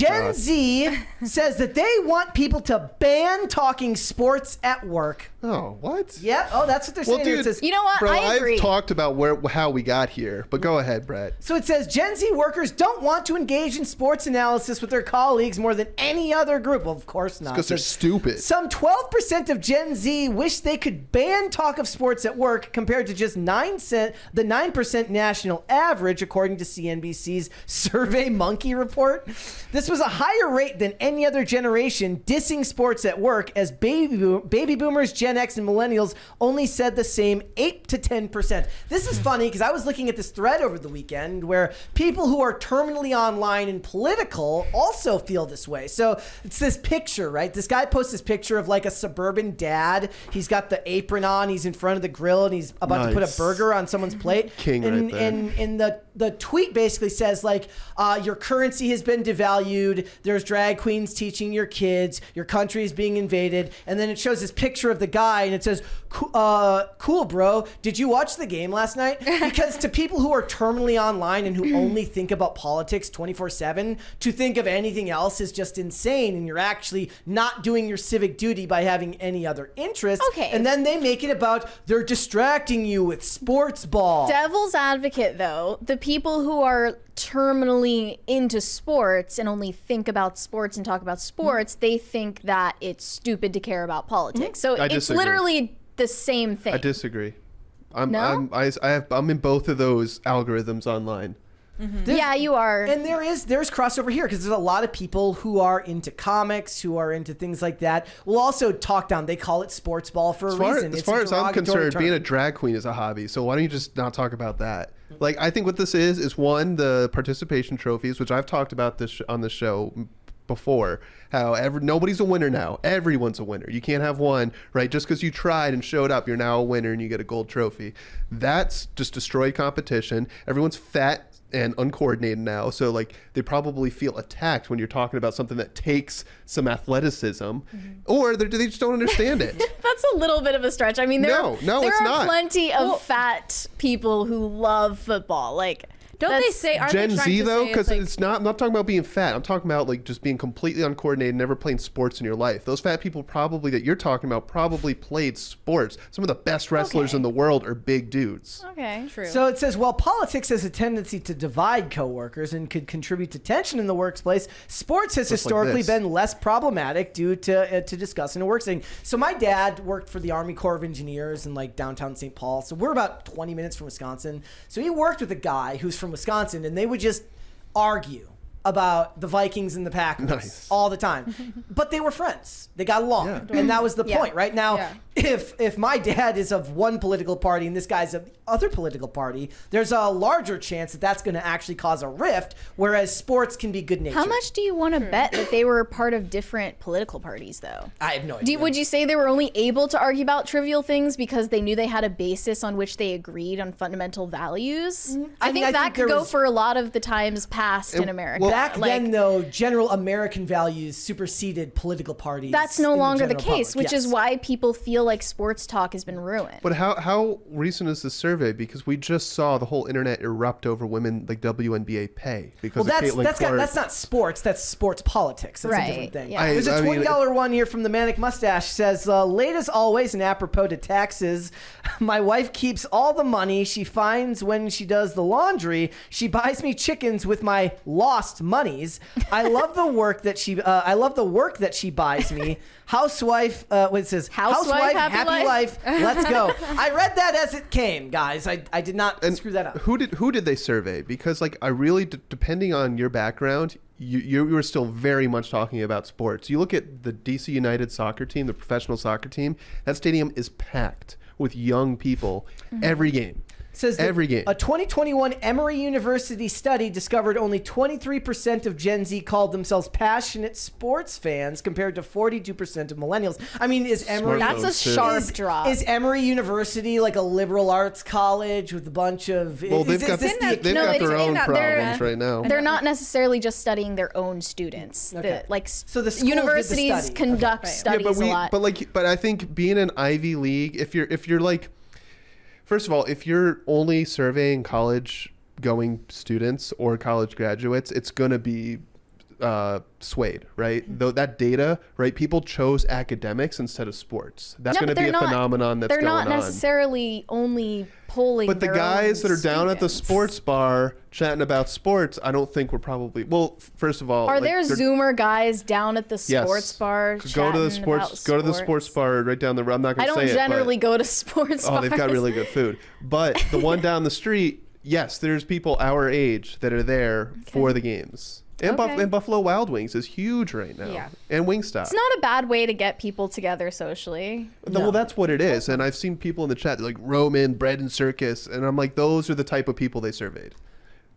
Gen Z says that they want people to ban talking sports at work. Oh, what? Yep. Oh, that's what they're saying. Dude, It says, you know what? Bro, I agree. I've talked about how we got here, but go ahead, Brett. so it says Gen Z workers don't want to engage in sports analysis with their colleagues more than any other group. Well, of course not. Because they're stupid. Some 12% of Gen Z wish they could ban talk of sports at work compared to just the 9% national average, according to CNBC's Survey Monkey report. This was a higher rate than any other generation dissing sports at work, as baby boomers, Gen X, and millennials only said the same 8 to 10%. This is funny because I was looking at this thread over the weekend where people who are terminally online and political also feel this way. So it's this picture, right? This guy posts this picture of like a suburban dad. He's got the apron on. He's in front of the grill and he's about to put a burger on someone's plate. King right there. And the tweet basically says like, your currency has been devalued. There's drag queens teaching your kids. Your country is being invaded. And then it shows this picture of the guy and it says, cool, bro. Did you watch the game last night? Because to people who are terminally online and who only think about politics 24/7, to think of anything else is just insane. And you're actually not doing your civic duty by having any other interest. Okay. And then they make it about they're distracting you with sports ball. Devil's advocate, though, the people who are terminally into sports and only think about sports and talk about sports, they think that it's stupid to care about politics. So I it's disagree. literally the same thing. I disagree. I'm in both of those algorithms online. Yeah, you are. And there's crossover here because there's a lot of people who are into comics, who are into things like that. We'll also talk down. They call it sports ball for a reason. As far as I'm concerned, being a drag queen is a hobby. So why don't you just not talk about that? Like, I think what this is one, the participation trophies, which I've talked about this on the show before, how nobody's a winner now. Everyone's a winner. You can't have one, right? Just because you tried and showed up, you're now a winner and you get a gold trophy. That's just destroyed competition. Everyone's fat and uncoordinated now, so like they probably feel attacked when you're talking about something that takes some athleticism, or they just don't understand it. That's a little bit of a stretch. I mean, there are plenty of fat people who love football. Like, don't they say, aren't Gen they trying Z to though? say Because like, it's not. I'm not talking about being fat. I'm talking about like just being completely uncoordinated, never playing sports in your life. Those fat people probably that you're talking about probably played sports. Some of the best wrestlers in the world are big dudes. Okay, true. So it says, while politics has a tendency to divide coworkers and could contribute to tension in the workplace, sports has historically been less problematic due to discussing a work setting. So my dad worked for the Army Corps of Engineers in like downtown St. Paul. So we're about 20 minutes from Wisconsin. So he worked with a guy who's from Wisconsin, and they would just argue about the Vikings and the Packers all the time. But they were friends. They got along. Yeah. And that was the point, right? Now, if my dad is of one political party and this guy's of the other political party, there's a larger chance that that's going to actually cause a rift, whereas sports can be good-natured. How much do you want to bet that they were part of different political parties, though? I have no idea. Would you say they were only able to argue about trivial things because they knew they had a basis on which they agreed on fundamental values? I think that could go for a lot of the times past in America. Well, back then, though, general American values superseded political parties. That's no longer the case, which is why people feel like sports talk has been ruined. But how recent is this survey? Because we just saw the whole internet erupt over women like WNBA pay because of Caitlin Clark. That's not sports. That's sports politics. That's a different thing. Yeah. There's a $20 one here from the Manic Mustache. Says, late as always and apropos to taxes, my wife keeps all the money she finds when she does the laundry. She buys me chickens with my lost monies. I love the work that she buys me. Housewife, what it says, housewife happy life. Let's go. I read that as it came, guys. I did not screw that up. Who did they survey? Because like I really, depending on your background, you were still very much talking about sports. You look at the DC United soccer team, the professional soccer team. That stadium is packed with young people every game. Says every game. A 2021 Emory University study discovered only 23% of Gen Z called themselves passionate sports fans compared to 42% of millennials. I mean, is Emory... That's a sharp drop. Is Emory University like a liberal arts college with a bunch of... Well, they've got their own problems right now. They're not necessarily just studying their own students. Okay. So the universities conduct studies a lot. But I think being an Ivy League, if you're like... First of all, if you're only surveying college-going students or college graduates, it's going to be swayed, right? Though that data, right? People chose academics instead of sports. That's going to be a phenomenon that's going on. They're not necessarily only polling. But the guys that are down at the sports bar chatting about sports, I don't think we're probably. Well, first of all, are there Zoomer guys down at the sports bar? Go to the sports bar right down the road. I'm not going to say it. I don't generally go to sports bars. Oh, they've got really good food. But the one down the street, yes, there's people our age that are there for the games. And, and Buffalo Wild Wings is huge right now. Yeah. And Wingstop. It's not a bad way to get people together socially. No. Well, that's what it is. And I've seen people in the chat like Roman, Bread and Circus. And I'm like, those are the type of people they surveyed.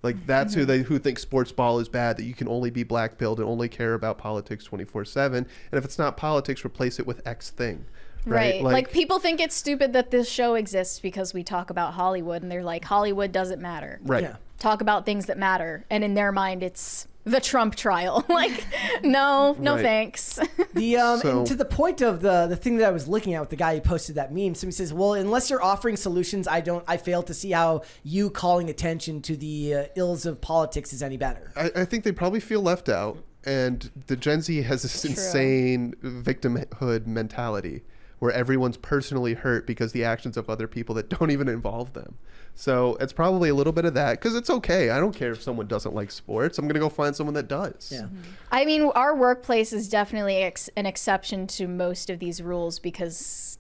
Like, that's who think sports ball is bad, that you can only be black-pilled and only care about politics 24/7. And if it's not politics, replace it with X thing. Right. Like people think it's stupid that this show exists because we talk about Hollywood. And they're like, Hollywood doesn't matter. Right. Yeah. Talk about things that matter. And in their mind, it's the Trump trial. Like, no, thanks. And to the point of the thing that I was looking at with the guy who posted that meme, somebody says, well, unless you're offering solutions, I fail to see how you calling attention to the ills of politics is any better. I think they probably feel left out. And the Gen Z has this insane victimhood mentality where everyone's personally hurt because the actions of other people that don't even involve them. So it's probably a little bit of that, because it's okay. I don't care if someone doesn't like sports. I'm going to go find someone that does. Yeah. I mean, our workplace is definitely an exception to most of these rules because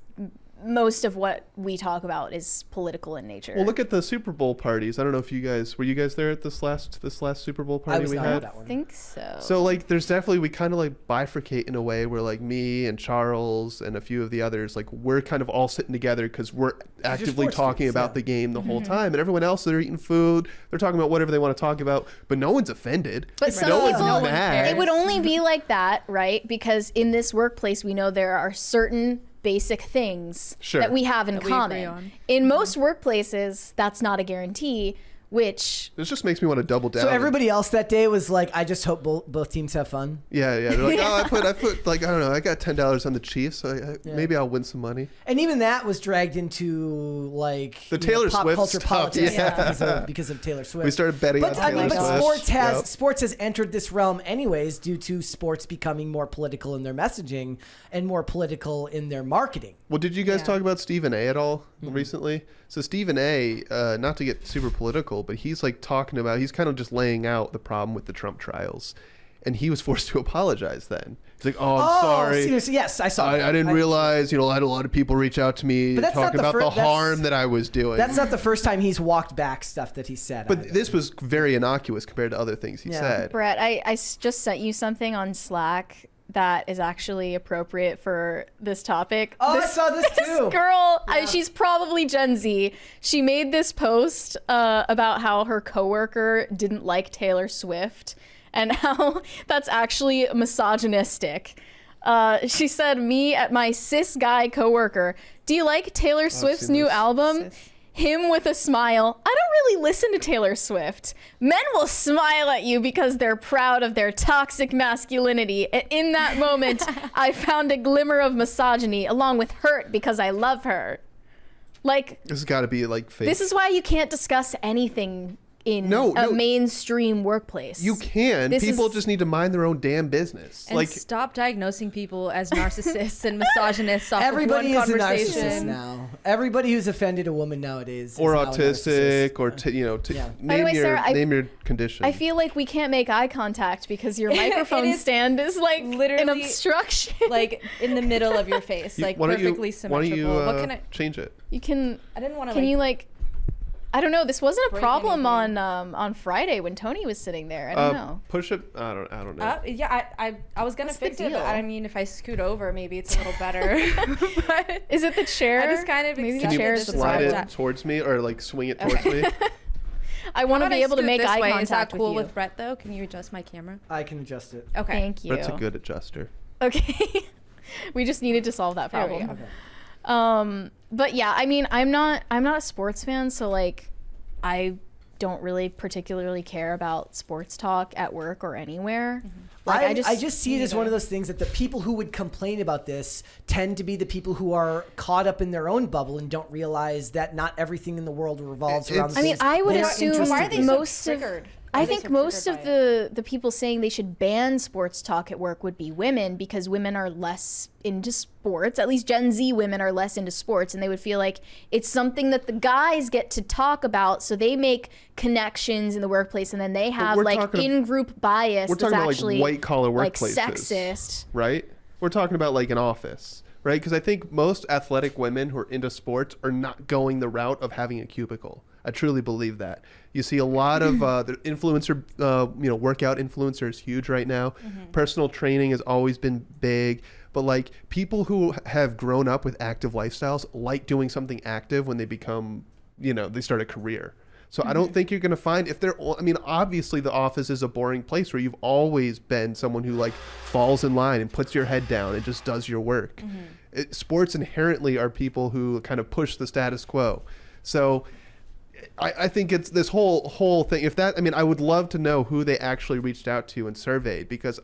most of what we talk about is political in nature. Well, look at the Super Bowl parties. I don't know if were you guys there at this last Super Bowl party we had? I think so. So like, there's definitely, we kind of like bifurcate in a way where like me and Charles and a few of the others, like we're kind of all sitting together because we're actively talking about the game the whole time, and everyone else, they're eating food, they're talking about whatever they want to talk about, but no one's offended. But some people, it would only be like that, right? Because in this workplace, we know there are certain basic things that we have in common. In most workplaces, that's not a guarantee, which... This just makes me want to double down. So everybody else that day was like, I just hope both teams have fun. Yeah. They're like, I put like, I don't know, I got $10 on the Chiefs, so maybe I'll win some money. And even that was dragged into like the Taylor pop Swift culture stuff, politics because of Taylor Swift. We started betting on Taylor Swift. But sports has entered this realm anyways due to sports becoming more political in their messaging and more political in their marketing. Well, did you guys talk about Stephen A. at all recently? So Stephen A., not to get super political, but he's like he's kind of just laying out the problem with the Trump trials. And he was forced to apologize then. He's like, I'm sorry. Seriously, yes, I saw that. I didn't realize, I had a lot of people reach out to me talking about the harm that I was doing. That's not the first time he's walked back stuff that he said. But this was very innocuous compared to other things he said. Brett, I just sent you something on Slack that is actually appropriate for this topic. I saw this too. This girl, she's probably Gen Z. She made this post about how her coworker didn't like Taylor Swift and how that's actually misogynistic. She said, me at my cis guy coworker, do you like Taylor Swift's new album? Him with a smile. I don't really listen to Taylor Swift. Men will smile at you because they're proud of their toxic masculinity. And in that moment, I found a glimmer of misogyny along with hurt because I love her. Like, this has got to be like fake. This is why you can't discuss anything in a mainstream workplace. You can. People just need to mind their own damn business. And stop diagnosing people as narcissists and misogynists off everybody of one conversation. Is a narcissist now. Everybody who's offended a woman nowadays or autistic or name your condition. I feel like we can't make eye contact because your microphone stand is like literally an obstruction. Like in the middle of your face, like perfectly symmetrical. What can I change it? You can. I didn't want to. Can you like? I don't know. This wasn't a problem on Friday when Tony was sitting there. I don't know. Push it. I don't know. I was gonna fix it, but I mean, if I scoot over, maybe it's a little better. But is it the chair? I just kind of maybe the chair is slide it towards me or like swing it towards me. I want to be able to make eye contact. Is that cool with Brett though? Can you adjust my camera? I can adjust it. Okay. Thank you. Brett's a good adjuster. Okay. We just needed to solve that problem. Okay. But yeah, I mean, I'm not a sports fan, so like, I don't really particularly care about sports talk at work or anywhere. Like, I just see it as one of those things that the people who would complain about this tend to be the people who are caught up in their own bubble and don't realize that not everything in the world revolves around the I mean, I would assume why are they most so triggered? I think most of the people saying they should ban sports talk at work would be women, because women are less into sports. At least Gen Z women are less into sports, and they would feel like it's something that the guys get to talk about, so they make connections in the workplace, and then they have like in-group bias. We're talking about actually like white-collar workplaces, like sexist, right? We're talking about like an office, right? Because I think most athletic women who are into sports are not going the route of having a cubicle. I truly believe that. You see a lot of the influencer, workout influencers huge right now. Personal training has always been big, but like people who have grown up with active lifestyles like doing something active when they become, they start a career. So I don't think you're going to find obviously the office is a boring place where you've always been someone who like falls in line and puts your head down and just does your work. Sports inherently are people who kind of push the status quo. So I think it's this whole thing. I would love to know who they actually reached out to and surveyed, because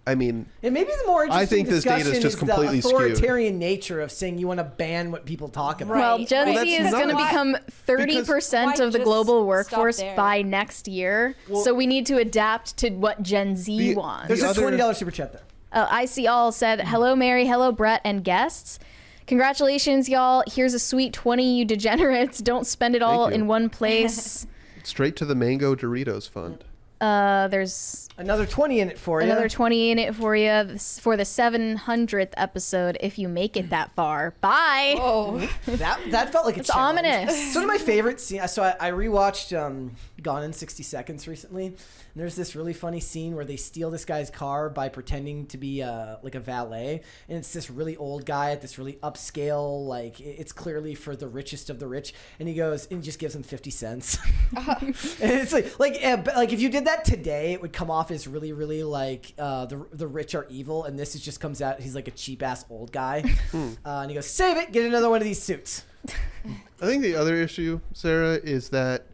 and maybe the more interesting I think this data is just completely the authoritarian nature of saying you want to ban what people talk about. Well, Gen Z is going to become 30% of the global workforce by next year. So we need to adapt to what Gen Z wants. There's a $20 super chat there. I see all said, hello, Mary, hello, Brett, and guests. Congratulations, y'all. Here's a sweet 20, you degenerates. Don't spend it all in one place. Straight to the Mango Doritos Fund. There's another 20 in it for you. Another 20 in it for you for the 700th episode, if you make it that far. Bye. Oh, that felt like it's ominous. So one of my favorite scenes. So I rewatched Gone in 60 Seconds recently. And there's this really funny scene where they steal this guy's car by pretending to be like a valet, and it's this really old guy at this really upscale, like it's clearly for the richest of the rich, and he goes and just gives him 50 cents. And it's like if you did that today, it would come off as really, really like the rich are evil, and this just comes out, he's like a cheap ass old guy, and he goes, save it, get another one of these suits. I think the other issue, Sarah, is that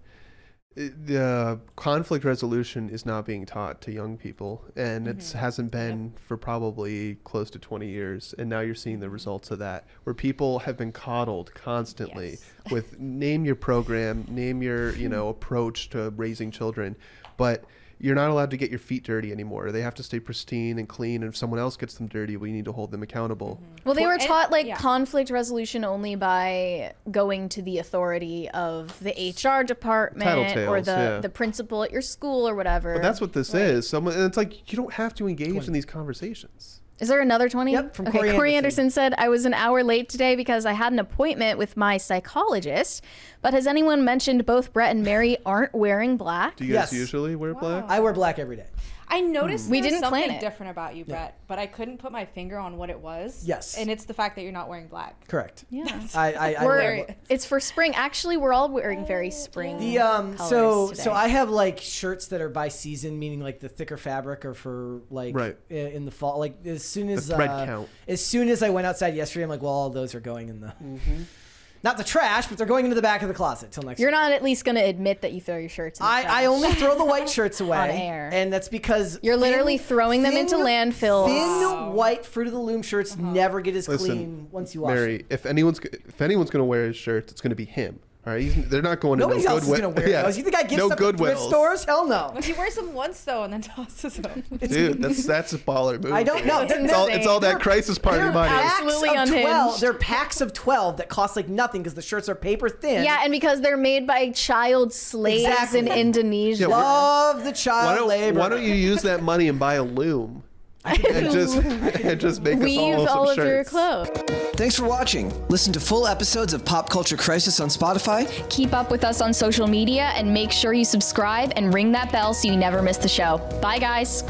the conflict resolution is not being taught to young people, and it hasn't been for probably close to 20 years, and now you're seeing the results of that, where people have been coddled constantly with name your program, name your approach to raising children, but you're not allowed to get your feet dirty anymore. They have to stay pristine and clean, and if someone else gets them dirty, we need to hold them accountable. Well, they were taught conflict resolution only by going to the authority of the HR department or the principal at your school or whatever. But that's what this is. And it's like, you don't have to engage in these conversations. Is there another 20? Yep, from Corey Anderson said, I was an hour late today because I had an appointment with my psychologist. But has anyone mentioned both Brett and Mary aren't wearing black? Do you guys usually wear black? I wear black every day. I noticed we there was didn't plan something it. different about you, Brett, but I couldn't put my finger on what it was. Yes. And it's the fact that you're not wearing black. Correct. Yeah. I wear it's for spring. Actually, we're all wearing very spring colors so today. so I have like shirts that are by season, meaning like the thicker fabric are for like in the fall. Like as soon as the thread count. As soon as I went outside yesterday, I'm like, well, all those are going in the not the trash, but they're going into the back of the closet till next You're week. not at least going to admit that you throw your shirts in the trash. I only throw the white shirts away on air. And that's because you're literally throwing them into landfills. Thin white Fruit of the Loom shirts never get as clean once you wash them. Mary, if anyone's going to wear his shirt, it's going to be him. All right, they're not going to Nobody else is going to wear those. You think I get stuff at thrift stores? Hell no. But he wears them once though, and then tosses them. Dude, that's a baller move. I don't know. It's all that crisis party money. Absolutely unhinged. They're packs of 12 that cost like nothing because the shirts are paper thin. Yeah, and because they're made by child slaves in Indonesia. Love the child labor. Why don't you use that money and buy a loom? and just make weave us all some of your shirts. clothes. Thanks for watching. Listen to full episodes of Pop Culture Crisis on Spotify. Keep up with us on social media and make sure you subscribe and ring that bell so you never miss the show. Bye, guys.